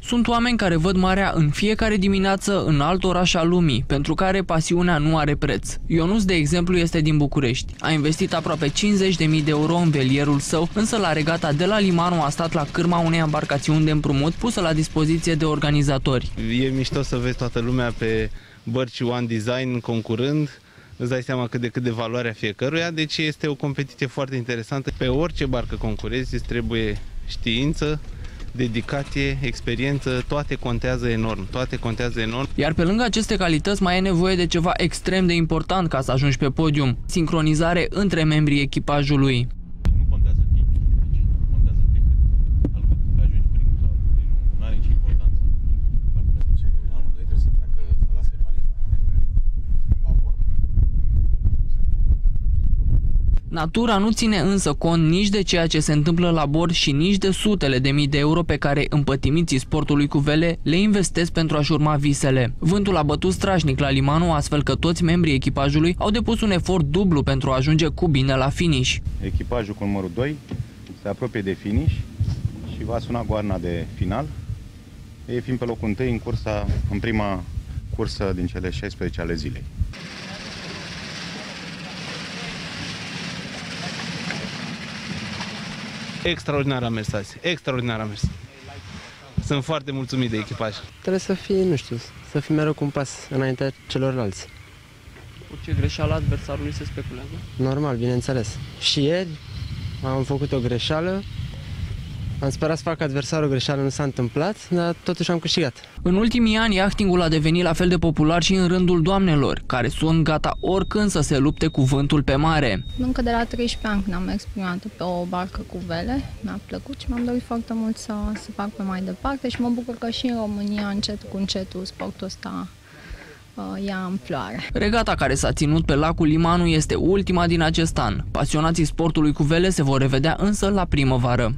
Sunt oameni care văd marea în fiecare dimineață în alt oraș al lumii, pentru care pasiunea nu are preț. Ionuț, de exemplu, este din București. A investit aproape 50.000 de euro în velierul său, însă la regata de la Limanu a stat la cârma unei embarcațiuni de împrumut pusă la dispoziție de organizatori. E mișto să vezi toată lumea pe bărci One Design concurând. Îți dai seama cât de valoarea fiecăruia, deci este o competiție foarte interesantă. Pe orice barcă concurezi îți trebuie știință, dedicație, experiență, toate contează enorm, Iar pe lângă aceste calități mai e nevoie de ceva extrem de important ca să ajungi pe podium: sincronizare între membrii echipajului. Nu contează timpul, contează decât ajungi primul sau nu are nicio importanță. Amândoi trebuie să treacă, să lase balista la bord. Natura nu ține însă cont nici de ceea ce se întâmplă la bord și nici de sutele de mii de euro pe care împătimiții sportului cu vele le investesc pentru a-și urma visele. Vântul a bătut strașnic la Limanu, astfel că toți membrii echipajului au depus un efort dublu pentru a ajunge cu bine la finish. Echipajul cu numărul 2 se apropie de finish și va suna goarna de final. Ei fiind pe locul 1 în prima cursă din cele 16 ale zilei. Extraordinar a mers azi, extraordinar a mers. Sunt foarte mulțumit de echipaj. Trebuie să fii, nu știu, să fii mereu cu un pas înaintea celorlalți. Orice greșeală adversarului se speculează? Normal, bineînțeles. Și ieri am făcut o greșeală. Am sperat să fac adversarul o greșeală, nu s-a întâmplat, dar totuși am câștigat. În ultimii ani, yachtingul a devenit la fel de popular și în rândul doamnelor, care sunt gata oricând să se lupte cu vântul pe mare. Încă de la 13 ani când am mers prima dată pe o barcă cu vele, mi-a plăcut și m-am dorit foarte mult să fac pe mai departe și mă bucur că și în România, încet cu încetul, sportul ăsta ia amploare. Regata care s-a ținut pe lacul Limanu este ultima din acest an. Pasionații sportului cu vele se vor revedea însă la primăvară.